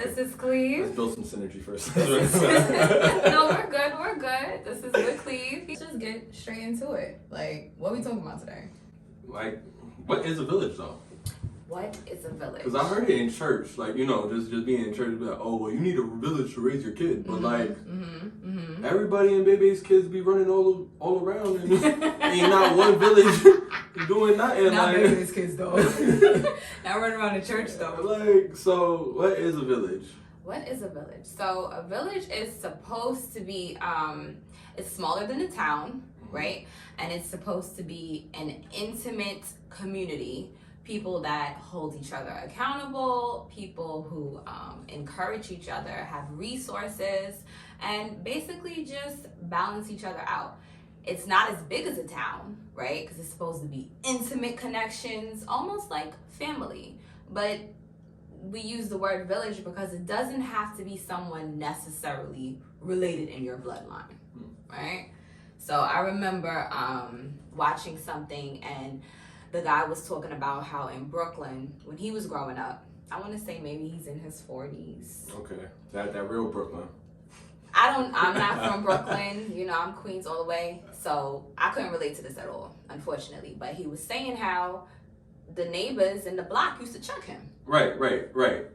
This is Clive. Let's build some synergy first. No, we're good. We're good. This is with Clive. Let's just get straight into it. Like, what are we talking about today? Like, what is a village though? What is a village? Because I heard it in church, like, you know, just being in church, be like, oh, well, you need a village to raise your kid. But everybody in baby's kids be running all around, and ain't not one village doing nothing. Not like, baby's kids though. Not running around the church though. Like, so what is a village? What is a village? So a village is supposed to be, it's smaller than a town, right? And it's supposed to be an intimate community. People that hold each other accountable, people who encourage each other, have resources, and basically just balance each other out. It's not as big as a town, right? Because it's supposed to be intimate connections, almost like family. But we use the word village because it doesn't have to be someone necessarily related in your bloodline, right? So I remember watching something, and the guy was talking about how in Brooklyn, when he was growing up, I want to say maybe he's in his 40s. Okay, that real Brooklyn. I'm not from Brooklyn, you know, I'm Queens all the way, so I couldn't relate to this at all, unfortunately. But he was saying how the neighbors in the block used to check him. Right.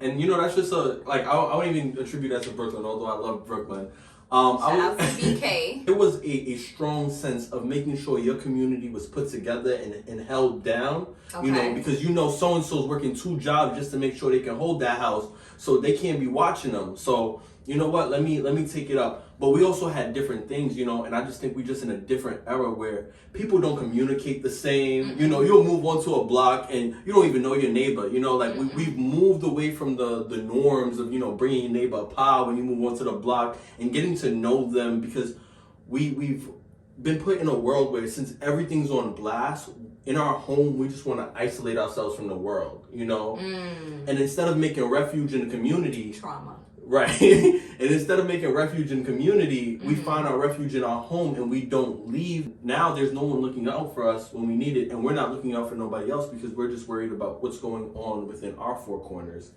And you know, that's just I wouldn't even attribute that to Brooklyn, although I love Brooklyn. Shout out to BK. It was a strong sense of making sure your community was put together and held down. Okay. You know, because you know so-and-so's working 2 jobs just to make sure they can hold that house, so they can't be watching them. So, you know what, let me take it up. But we also had different things, you know, and I just think we're just in a different era where people don't communicate the same. You know, you'll move onto a block and you don't even know your neighbor. You know, like we've moved away from the norms of, you know, bringing your neighbor a pie when you move onto the block and getting to know them, because we've been put in a world where since everything's on blast, in our home, we just want to isolate ourselves from the world, you know? And instead of making refuge in the community... Trauma. Right. And instead of making refuge in community, we find our refuge in our home and we don't leave. Now there's no one looking out for us when we need it, and we're not looking out for nobody else because we're just worried about what's going on within our 4 corners.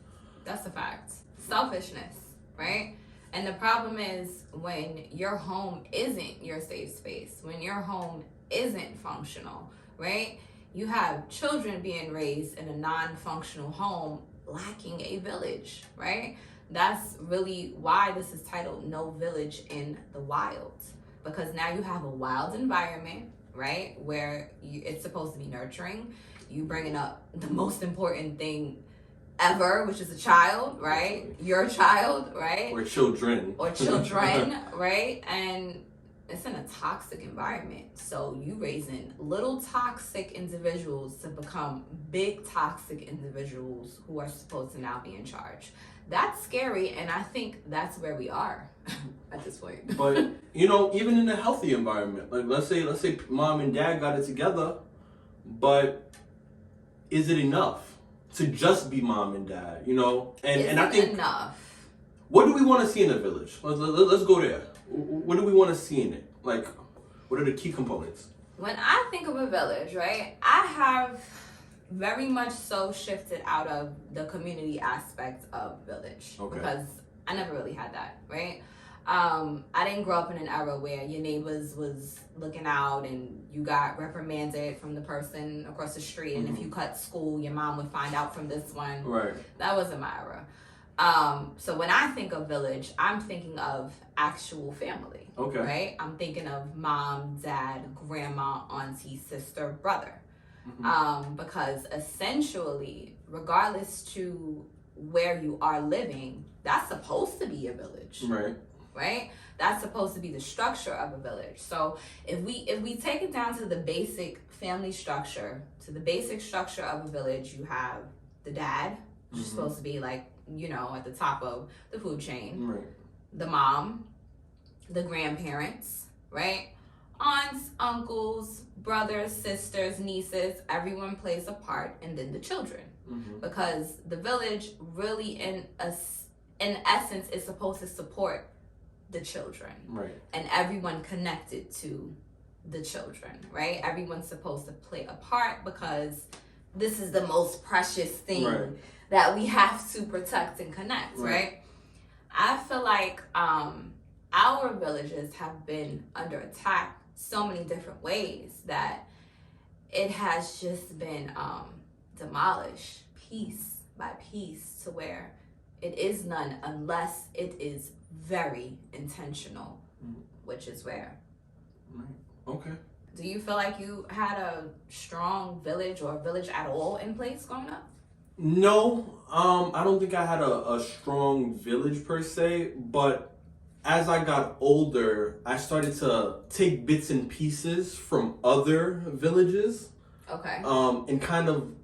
That's a fact. Selfishness, right? And the problem is when your home isn't your safe space, when your home isn't functional, right? You have children being raised in a non-functional home lacking a village, right? That's really why this is titled No Village in the Wild, because now you have a wild environment, right, where it's supposed to be nurturing. You bringing up the most important thing ever, which is a child, right? Your child, right? Or children. Right? And it's in a toxic environment. So you raising little toxic individuals to become big toxic individuals who are supposed to now be in charge. That's scary, and I think that's where we are at this point. But, you know, even in a healthy environment, like let's say mom and dad got it together, but is it enough to just be mom and dad, you know? And I think enough. What do we want to see in a village? Let's go there. What do we want to see in it? Like, what are the key components? When I think of a village, right, I have very much so shifted out of the community aspect of village. Okay. Because I never really had that, right? I didn't grow up in an era where your neighbors was looking out and you got reprimanded from the person across the street, and if you cut school, your mom would find out from this one. Right. That wasn't my era. So when I think of village, I'm thinking of actual family. Okay. Right? I'm thinking of mom, dad, grandma, auntie, sister, brother. Because essentially, regardless to where you are living, that's supposed to be a village. Right? That's supposed to be the structure of a village. So if we take it down to the basic family structure, to the basic structure of a village, you have the dad, which is supposed to be like, you know, at the top of the food chain. The mom, the grandparents, right? Aunts, uncles, brothers, sisters, nieces, everyone plays a part, and then the children. Because the village really, in essence, is supposed to support the children. And everyone connected to the children, right? Everyone's supposed to play a part because this is the most precious thing that we have to protect and connect, right? I feel like our villages have been under attack so many different ways that it has just been demolished piece by piece to where it is none unless it is very intentional, which is rare. Right. Okay. Do you feel like you had a strong village or a village at all in place growing up? No, I don't think I had a strong village per se, but as I got older, I started to take bits and pieces from other villages. Okay. And kind of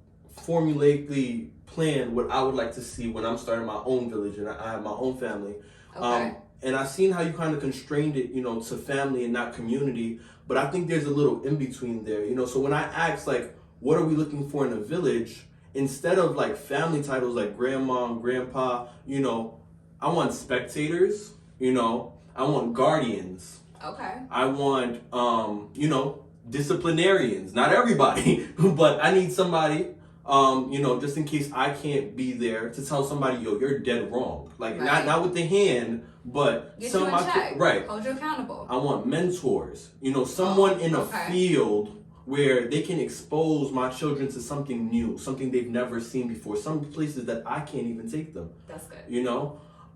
formulaically plan what I would like to see when I'm starting my own village and I have my own family. Okay. And I've seen how you kind of constrained it, to family and not community. But I think there's a little in between there, So when I ask, like, what are we looking for in a village? Instead of like family titles like grandma and grandpa, I want spectators, I want guardians. Okay. I want, disciplinarians. Not everybody, but I need somebody, just in case I can't be there to tell somebody, yo, you're dead wrong. Like, right. not with the hand, but get you in check. Right. Hold you accountable. I want mentors, someone in a field where they can expose my children to something new, something they've never seen before, some places that I can't even take them. That's good.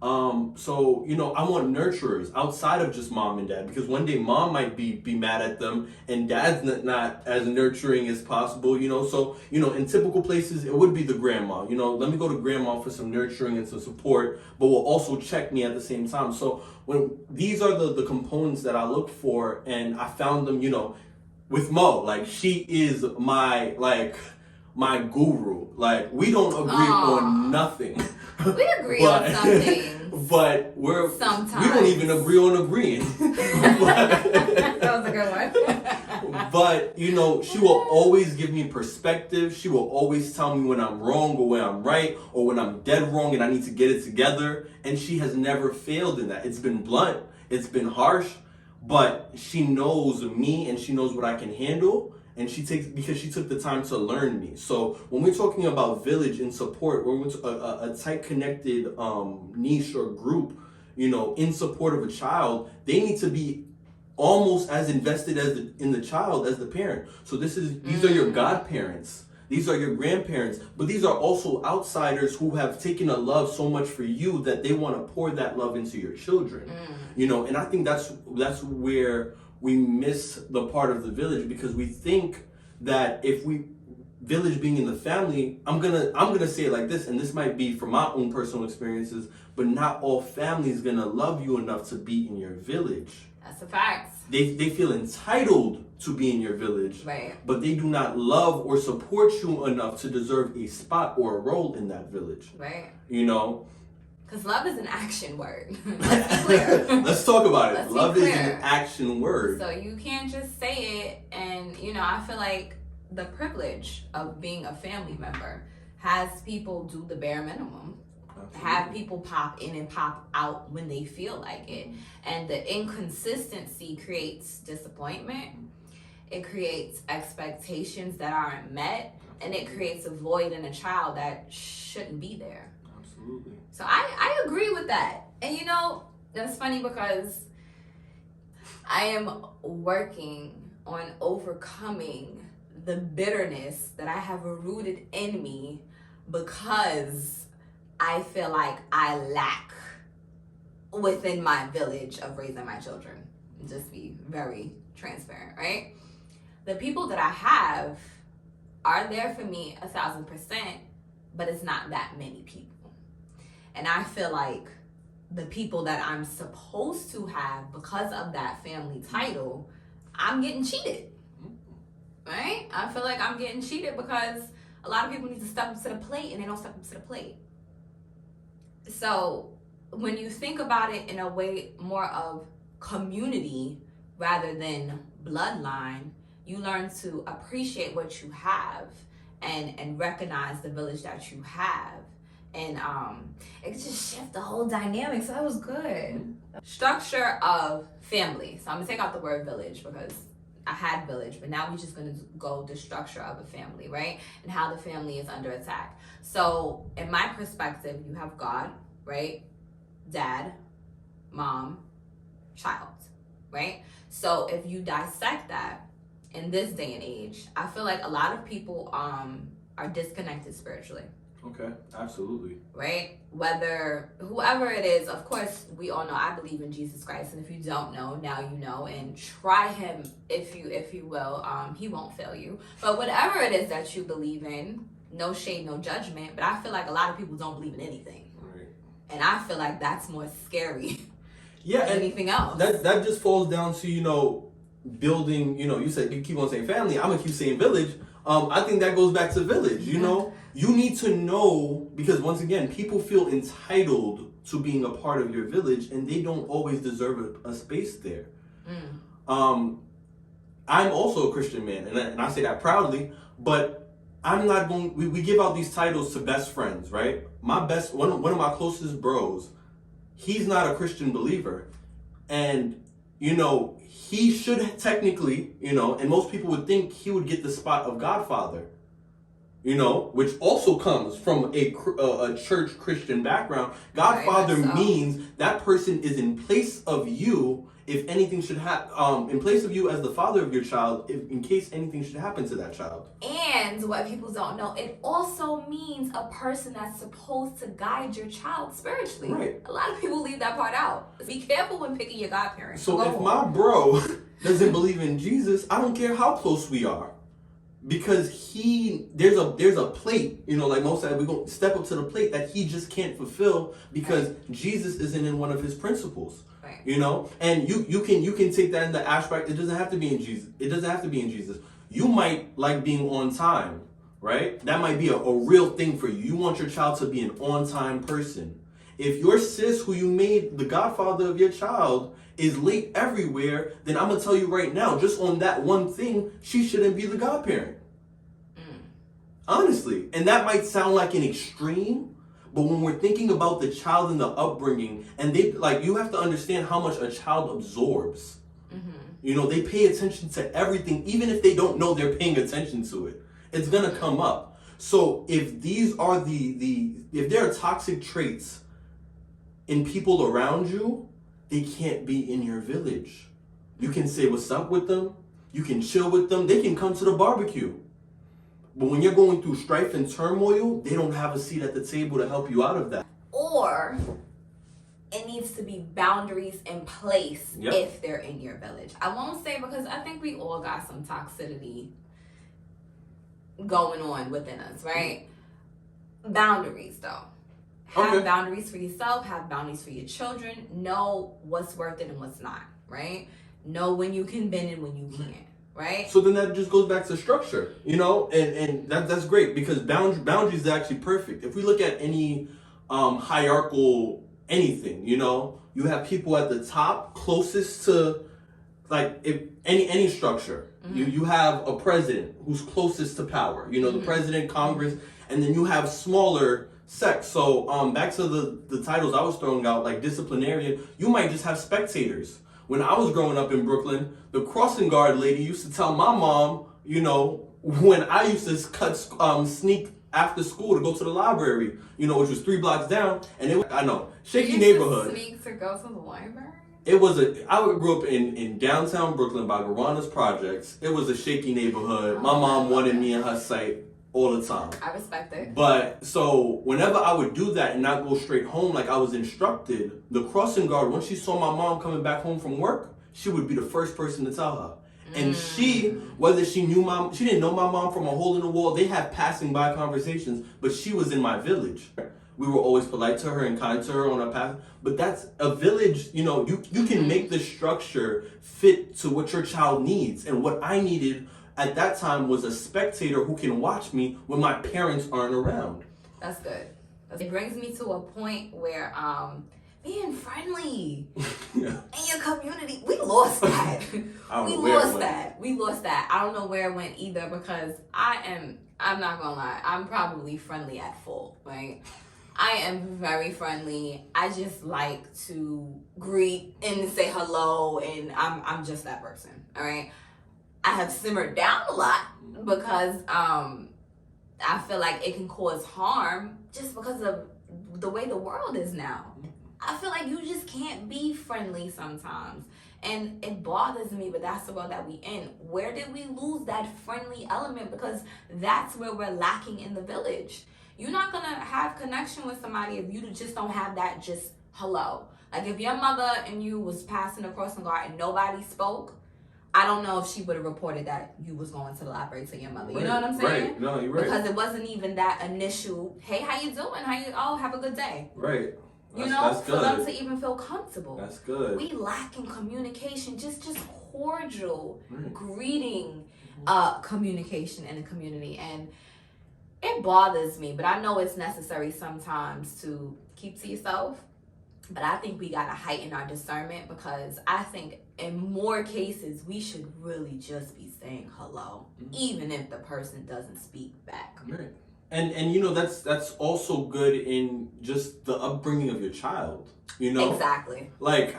So, I want nurturers outside of just mom and dad, because one day mom might be mad at them and dad's not as nurturing as possible, So, in typical places, it would be the grandma, let me go to grandma for some nurturing and some support, but will also check me at the same time. So when these are the components that I look for, and I found them, with Mo, like, she is my guru. Like, we don't agree on nothing. We agree on some things. But sometimes we don't even agree on agreeing. That was a good one. But, she will always give me perspective. She will always tell me when I'm wrong or when I'm right, or when I'm dead wrong and I need to get it together. And she has never failed in that. It's been blunt. It's been harsh. But she knows me and she knows what I can handle, and because she took the time to learn me. So when we're talking about village and support, when we're a tight connected niche or group, in support of a child, they need to be almost as invested in the child as the parent. So these are your godparents. These are your grandparents, but these are also outsiders who have taken a love so much for you that they want to pour that love into your children. And I think that's where we miss the part of the village, because we think that if village being in the family, I'm gonna say it like this, and this might be from my own personal experiences, but not all families gonna love you enough to be in your village. That's a fact. They feel entitled to be in your village, right? But they do not love or support you enough to deserve a spot or a role in that village, right? Because love is an action word. Let's be clear. Let's talk about it. Love is an action word. So you can't just say it, and I feel like the privilege of being a family member has people do the bare minimum. Absolutely. Have people pop in and pop out when they feel like it. And the inconsistency creates disappointment. It creates expectations that aren't met. And it creates a void in a child that shouldn't be there. Absolutely. So I agree with that. And that's funny because I am working on overcoming the bitterness that I have rooted in me because I feel like I lack within my village of raising my children. Just be very transparent, right? The people that I have are there for me 1,000%, but it's not that many people. And I feel like the people that I'm supposed to have because of that family title, I'm getting cheated, right? I feel like I'm getting cheated because a lot of people need to step up to the plate and they don't step up to the plate. So when you think about it in a way more of community rather than bloodline, you learn to appreciate what you have and recognize the village that you have. And it just shift the whole dynamic. So that was good. Structure of family. So I'm gonna take out the word village because I had village, but now we're just gonna go the structure of a family, right? And how the family is under attack. So in my perspective, you have God, right? dad, mom, child, right? So if you dissect that in this day and age, I feel like a lot of people are disconnected spiritually. Okay, absolutely. Right? Whoever it is, of course, we all know I believe in Jesus Christ, and if you don't know, now you know, and try him if you will. He won't fail you. But whatever it is that you believe in, no shade, no judgment, but I feel like a lot of people don't believe in anything. Right. And I feel like that's more scary than anything else. That just falls down to, building, you said you keep on saying family, I'm gonna keep saying village. I think that goes back to village, You need to know, because once again, people feel entitled to being a part of your village, and they don't always deserve a space there. I'm also a Christian man, and I say that proudly, but I'm not going, we give out these titles to best friends, right? One of my closest bros, he's not a Christian believer, and, he should technically, and most people would think he would get the spot of Godfather. Which also comes from a church Christian background. Godfather means that person is in place of you if anything should happen, in place of you as the father of your child, in case anything should happen to that child. And what people don't know, it also means a person that's supposed to guide your child spiritually. Right. A lot of people leave that part out. Be careful when picking your godparents. So if my bro doesn't believe in Jesus, I don't care how close we are. Because there's a plate, like most said, we're going to step up to the plate that he just can't fulfill because Jesus isn't in one of his principles. Right. And you can take that in the aspect. It doesn't have to be in Jesus. You might like being on time, right? That might be a real thing for you. You want your child to be an on-time person. If your sis, who you made the godfather of your child, is late everywhere, then I'm going to tell you right now, just on that one thing, she shouldn't be the godparent. Honestly. And that might sound like an extreme, but when we're thinking about the child and the upbringing, and you have to understand how much a child absorbs. They pay attention to everything, even if they don't know they're paying attention to it. It's going to come up. So if these are if there are toxic traits in people around you, they can't be in your village. You can say what's up with them. You can chill with them. They can come to the barbecue. But when you're going through strife and turmoil, they don't have a seat at the table to help you out of that. Or it needs to be boundaries in place if they're in your village. I won't say, because I think we all got some toxicity going on within us, right? Boundaries, though. Have boundaries for yourself, have boundaries for your children. Know what's worth it and what's not, right? Know when you can bend and when you can't, right? So then that just goes back to structure, and that's great, because boundaries is actually perfect. If we look at any hierarchical anything, you have people at the top closest to, if any structure. You have a president who's closest to power, the president, Congress, and then you have smaller sects. So back to the titles I was throwing out, like disciplinarian, you might just have spectators. When I was growing up in Brooklyn, the crossing guard lady used to tell my mom, when I used to sneak after school to go to the library, which was 3 blocks down, and shaky neighborhood. Sneak to go to the library? I grew up in downtown Brooklyn by Garana's Projects. It was a shaky neighborhood. My mom wanted me in her sight all the time. I respect it. But so whenever I would do that and not go straight home like I was instructed, the crossing guard, once she saw my mom coming back home from work, she would be the first person to tell her. And whether she didn't know my mom from a hole in the wall, they had passing by conversations, but she was in my village. We were always polite to her and kind to her on our path. But that's a village, you can make the structure fit to what your child needs. And what I needed at that time was a spectator who can watch me when my parents aren't around. That's good. It brings me to a point where being friendly in your community, we lost that. We lost that. I don't know where it went either, because I'm not gonna lie, I'm probably friendly at full, right? I am very friendly. I just like to greet and say hello, and I'm just that person, all right? I have simmered down a lot because I feel like it can cause harm just because of the way the world is now. I feel like you just can't be friendly sometimes. And it bothers me, but that's the world that we in. Where did we lose that friendly element? Because that's where we're lacking in the village. You're not going to have connection with somebody if you just don't have that just hello. Like if your mother and you was passing across the guard and nobody spoke, I don't know if she would have reported that you was going to the library to your mother. You know what I'm saying? Right. No, you're right. Because it wasn't even that initial, hey, how you doing? Have a good day. Right. That's for them to even feel comfortable. That's good. We lack in communication, just cordial greeting communication in a community. And it bothers me, but I know it's necessary sometimes to keep to yourself. But I think we got to heighten our discernment, because I think in more cases we should really just be saying hello, even if the person doesn't speak back. Right. And that's also good in just the upbringing of your child. Exactly. Like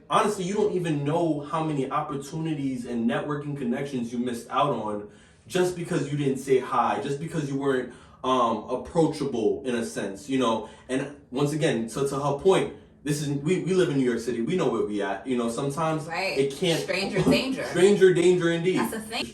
honestly, you don't even know how many opportunities and networking connections you missed out on just because you didn't say hi, just because you weren't approachable in a sense, and once again, to her point, we live in New York City, we know where we at, sometimes it can't. Stranger danger. Stranger danger indeed. That's a thing. It's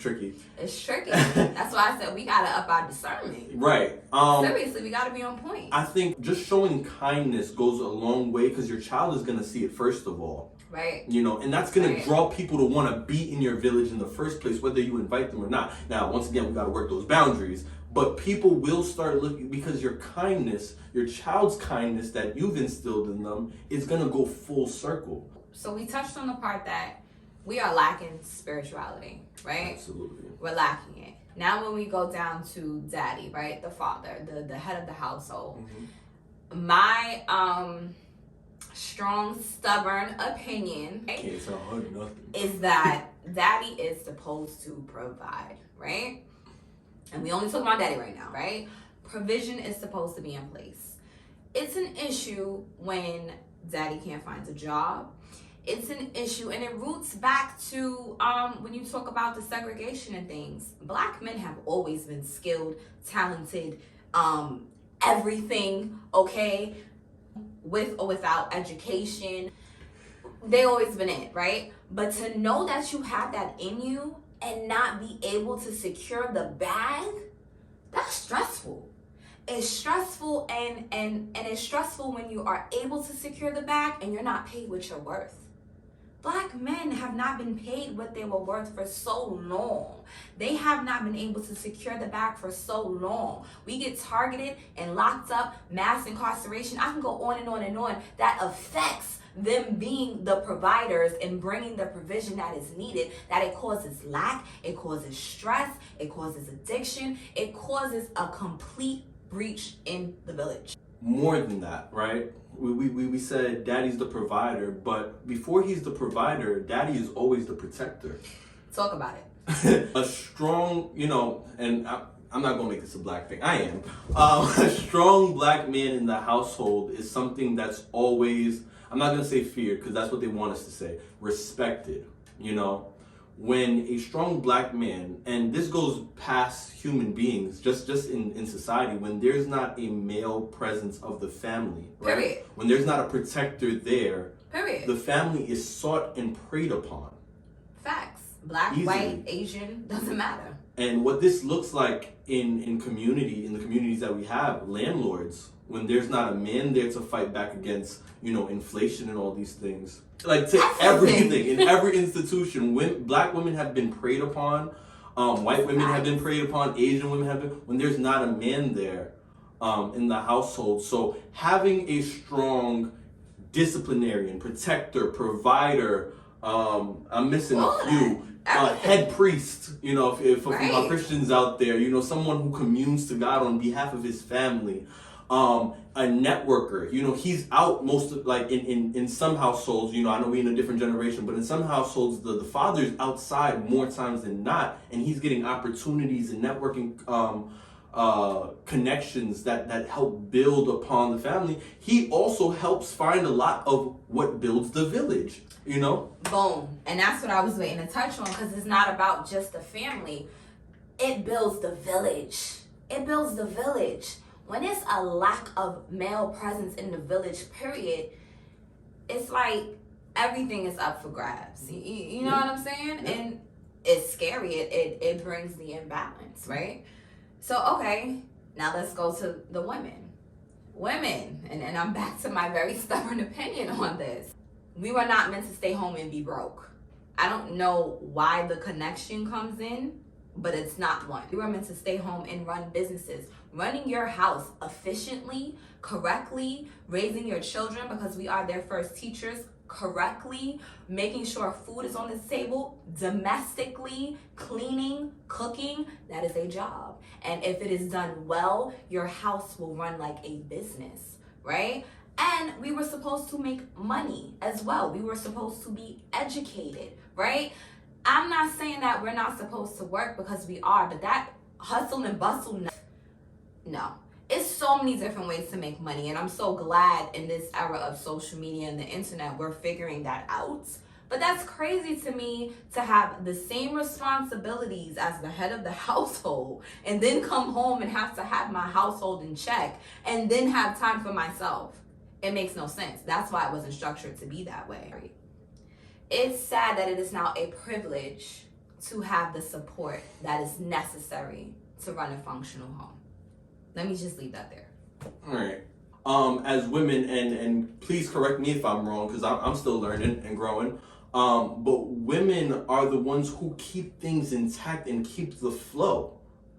tricky. That's why I said we gotta up our discernment. Right. Seriously, we gotta be on point. I think just showing kindness goes a long way, because your child is gonna see it first of all. Right. And that's going to draw people to want to be in your village in the first place, whether you invite them or not. Now, once again, we got to work those boundaries. But people will start looking, because your kindness, your child's kindness that you've instilled in them, is going to go full circle. So we touched on the part that we are lacking spirituality, right? Absolutely. We're lacking it. Now when we go down to daddy, right? The father, the head of the household. Mm-hmm. My strong, stubborn opinion is that daddy is supposed to provide, right? And we only talk about daddy right now, right? Provision is supposed to be in place. It's an issue when daddy can't find a job. It's an issue, and it roots back to when you talk about the segregation and things. Black men have always been skilled, talented, everything, okay? With or without education, they always been it, right? But to know that you have that in you and not be able to secure the bag, that's stressful. It's stressful, and it's stressful when you are able to secure the bag and you're not paid what you're worth. Black men have not been paid what they were worth for so long. They have not been able to secure the bag for so long. We get targeted and locked up, mass incarceration. I can go on and on and on. That affects them being the providers and bringing the provision that is needed, that it causes lack, it causes stress, it causes addiction, it causes a complete breach in the village. More than that, right? We said daddy's the provider, but before he's the provider, daddy is always the protector. Talk about it. A strong, and I'm not going to make this a black thing. I am. A strong black man in the household is something that's always, I'm not going to say feared, because that's what they want us to say, respected, When a strong black man, and this goes past human beings, just in society, when there's not a male presence of the family, right? Period. When there's not a protector there, period, the family is sought and preyed upon. Facts. Black, easily. White, Asian, doesn't matter. And what this looks like in the communities that we have, landlords, when there's not a man there to fight back against, inflation and all these things. Like to everything, in every institution, black women have been preyed upon, white women have been preyed upon, Asian women have been, when there's not a man there in the household. So having a strong disciplinarian, protector, provider, I'm missing a few, head priest, for our Christians out there, someone who communes to God on behalf of his family. A networker, he's out most of, like in some households, I know we're in a different generation, but in some households, the father's outside more times than not, and he's getting opportunities and networking connections that help build upon the family. He also helps find a lot of what builds the village, Boom. And that's what I was waiting to touch on, because it's not about just the family. It builds the village. It builds the village. when it's a lack of male presence in the village, period, it's like everything is up for grabs. You know what I'm saying? Yeah. And it's scary. It brings the imbalance, right? So, okay, now let's go to the women. Women, and I'm back to my very stubborn opinion on this. We were not meant to stay home and be broke. I don't know why the connection comes in, but it's not one. We were meant to stay home and run businesses. Running your house efficiently, correctly, raising your children because we are their first teachers correctly, making sure food is on the table, domestically, cleaning, cooking, that is a job. And if it is done well, your house will run like a business, right? And we were supposed to make money as well. We were supposed to be educated, right? I'm not saying that we're not supposed to work, because we are, but that hustle and bustle, no. It's so many different ways to make money, and I'm so glad in this era of social media and the internet, we're figuring that out. But that's crazy to me, to have the same responsibilities as the head of the household and then come home and have to have my household in check and then have time for myself. It makes no sense. That's why it wasn't structured to be that way. It's sad that it is now a privilege to have the support that is necessary to run a functional home. Let me just leave that there. All right. As women, and please correct me if I'm wrong, because I'm still learning and growing, but women are the ones who keep things intact and keep the flow.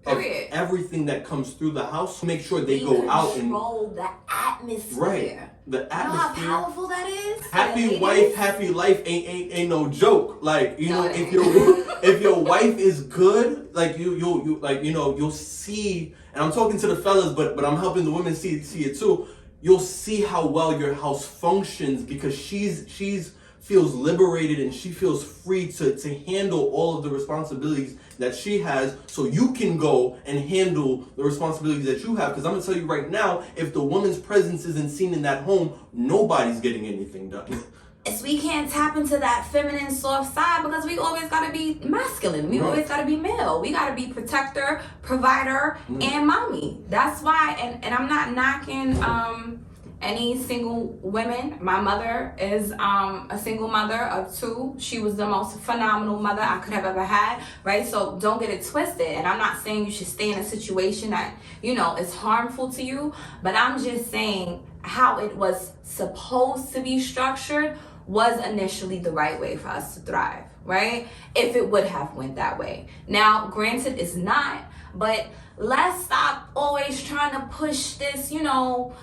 Period. Of everything that comes through the house, make sure they go out and control the atmosphere. Right, the atmosphere. You know how powerful that is. Happy wife, happy life ain't no joke. Like, you know, if your wife is good, like you like, you know, you'll see. And I'm talking to the fellas, but I'm helping the women see it too. You'll see how well your house functions, because she's feels liberated and she feels free to handle all of the responsibilities that she has, so you can go and handle the responsibilities that you have. Because I'm going to tell you right now, if the woman's presence isn't seen in that home, nobody's getting anything done. Yes, we can't tap into that feminine soft side, because we always got to be masculine. We always got to be male. We got to be protector, provider, and mommy. That's why, and I'm not knocking any single women. My mother is a single mother of 2. She was the most phenomenal mother I could have ever had, right? So don't get it twisted. And I'm not saying you should stay in a situation that, you know, is harmful to you, but I'm just saying how it was supposed to be structured was initially the right way for us to thrive, right? If it would have went that way. Now, granted, it's not, but let's stop always trying to push this, you know,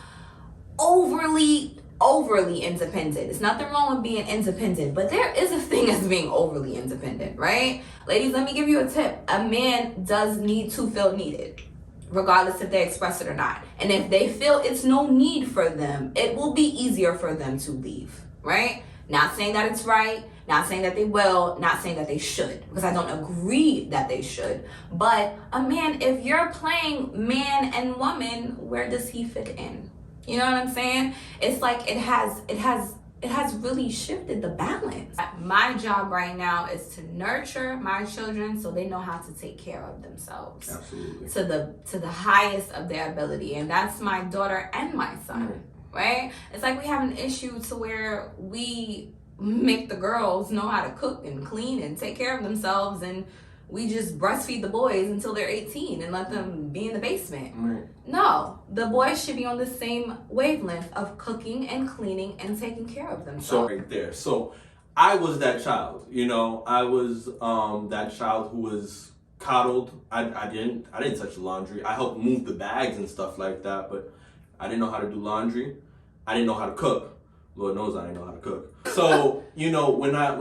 overly independent. There's nothing wrong with being independent, but there is a thing as being overly independent, right? Ladies, let me give you a tip. A man does need to feel needed, regardless if they express it or not. And if they feel it's no need for them, it will be easier for them to leave, right? Not saying that it's right, not saying that they will, not saying that they should, because I don't agree that they should. But a man, if you're playing man and woman, where does he fit in? You know what I'm saying? It's like it has really shifted the balance. My job right now is to nurture my children so they know how to take care of themselves. Absolutely. To the highest of their ability. And that's my daughter and my son, right? It's like we have an issue to where we make the girls know how to cook and clean and take care of themselves, and we just breastfeed the boys until they're 18 and let them be in the basement. Right. No, the boys should be on the same wavelength of cooking and cleaning and taking care of themselves. So right there. So I was that child, you know. I was that child who was coddled. I didn't touch the laundry. I helped move the bags and stuff like that, but I didn't know how to do laundry. I didn't know how to cook. Lord knows I didn't know how to cook. So, you know, when I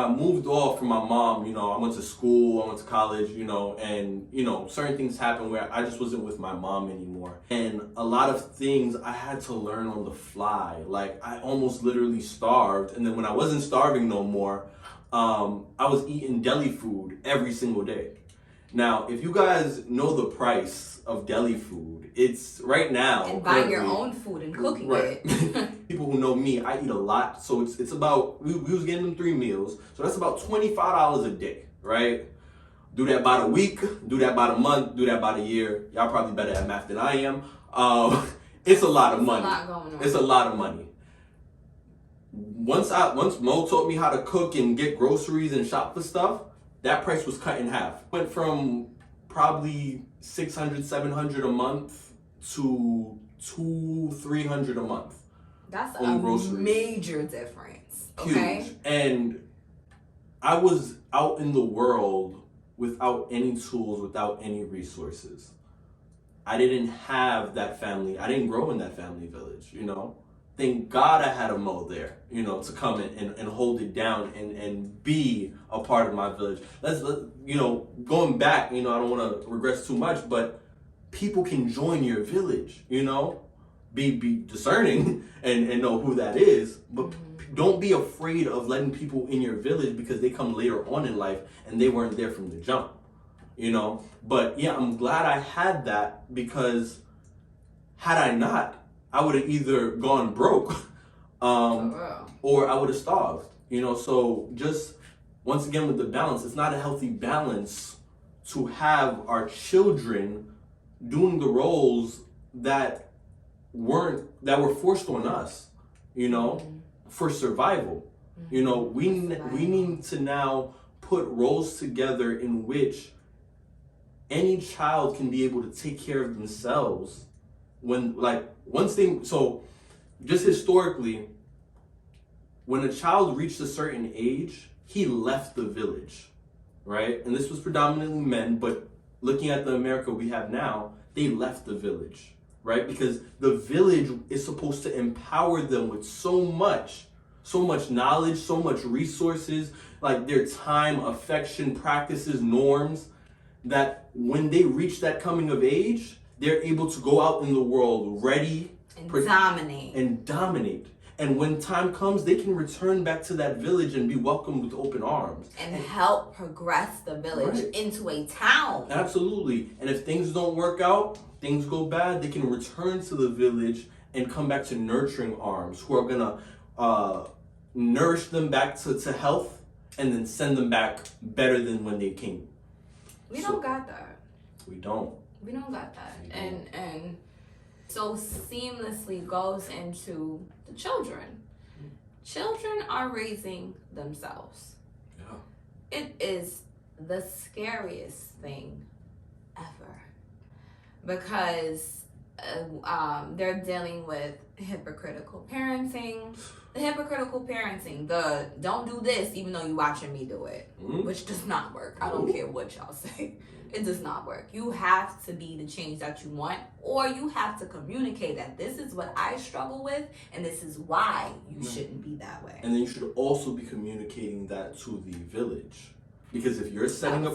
moved off from my mom, you know, I went to school, I went to college, you know, and, you know, certain things happened where I just wasn't with my mom anymore. And a lot of things I had to learn on the fly. Like, I almost literally starved. And then when I wasn't starving no more, I was eating deli food every single day. Now, if you guys know the price of deli food, it's right now. And buying your own food and cooking it. People who know me, I eat a lot. So it's about, we was getting them 3 meals. So that's about $25 a day, right? Do that by the week, do that by the month, do that by the year. Y'all probably better at math than I am. It's a lot of money. A lot going on. It's a lot of money. Once Mo taught me how to cook and get groceries and shop for stuff, that price was cut in half. Went from probably $600, $700 a month to $200-$300 a month. That's a major difference. Okay. Huge. And I was out in the world without any tools, without any resources. I didn't have that family. I didn't grow in that family village, you know. Thank God I had a Mo there, you know, to come and hold it down and be a part of my village. Let's you know, going back, you know, I don't want to regress too much, but people can join your village, you know. Be discerning and know who that is, but don't be afraid of letting people in your village because they come later on in life and they weren't there from the jump, you know. But yeah, I'm glad I had that, because had I not, I would have either gone broke or I would have starved, you know. So just once again with the balance, it's not a healthy balance to have our children doing the roles that were forced on us, you know, for survival. You know, we need to now put roles together in which any child can be able to take care of themselves so just historically, when a child reached a certain age, he left the village, right? And this was predominantly men, but looking at the America we have now, they left the village, right? Because the village is supposed to empower them with so much knowledge, so much resources, like their time, affection, practices, norms, that when they reach that coming of age, they're able to go out in the world ready and dominate. And when time comes, they can return back to that village and be welcomed with open arms. And help progress the village into a town. Absolutely. And if things don't work out, things go bad, they can return to the village and come back to nurturing arms who are going to nourish them back to health and then send them back better than when they came. We don't got that. We don't. We don't got that. And so seamlessly goes into the children. Children are raising themselves. Yeah. It is the scariest thing ever, because they're dealing with hypocritical parenting. The hypocritical parenting, the don't do this even though you're watching me do it, which does not work. I don't care what y'all say. It does not work. You have to be the change that you want, or you have to communicate that this is what I struggle with and this is why you shouldn't be that way. And then you should also be communicating that to the village. Because if you're setting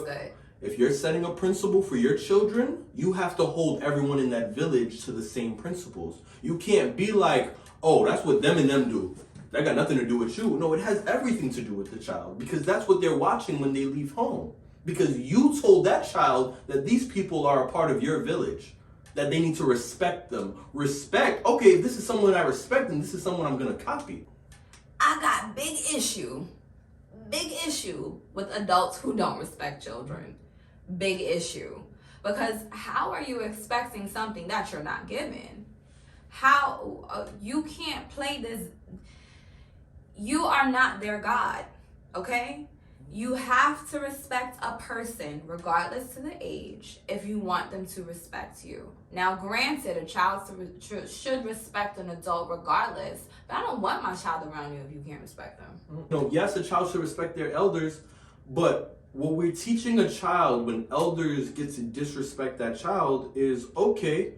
a principle for your children, you have to hold everyone in that village to the same principles. You can't be like, oh, that's what them and them do. That got nothing to do with you. No, it has everything to do with the child, because that's what they're watching when they leave home. Because you told that child that these people are a part of your village, that they need to respect them. Respect, okay, if this is someone I respect, then this is someone I'm going to copy. I got big issue with adults who don't respect children. Big issue. Because how are you expecting something that you're not given? How you can't play this. You are not their God, okay? You have to respect a person regardless to the age if you want them to respect you. Now, granted, a child should respect an adult regardless, but I don't want my child around you if you can't respect them. No, yes, a child should respect their elders, but what we're teaching a child when elders get to disrespect that child is, okay,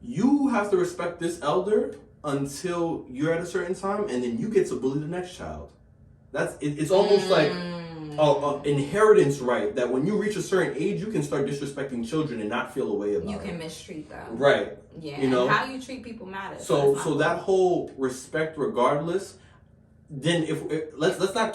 you have to respect this elder until you're at a certain time, and then you get to bully the next child. It's almost like an inheritance right that when you reach a certain age, you can start disrespecting children and not feel a way about it. You can mistreat them. Right. Yeah. You know? How you treat people matters. So that whole respect regardless, then let's not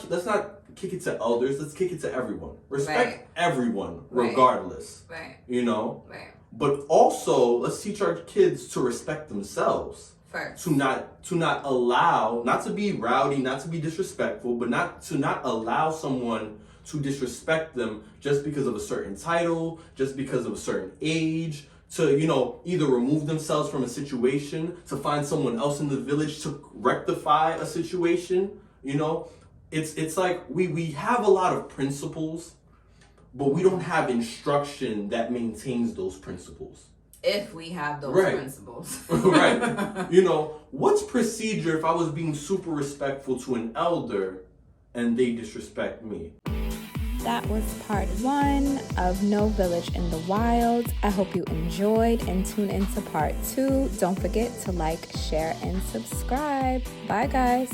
kick it to elders, let's kick it to everyone. Respect everyone regardless. Right. You know? Right. But also let's teach our kids to respect themselves. First. To not allow, not to be rowdy, not to be disrespectful, but not allow someone to disrespect them just because of a certain title, just because of a certain age, to, you know, either remove themselves from a situation, to find someone else in the village to rectify a situation. You know, it's like we have a lot of principles, but we don't have instruction that maintains those principles. If we have those principles. Right. You know, what's procedure if I was being super respectful to an elder and they disrespect me? That was part 1 of No Village in the Wild. I hope you enjoyed, and tune into part 2. Don't forget to like, share, and subscribe. Bye, guys.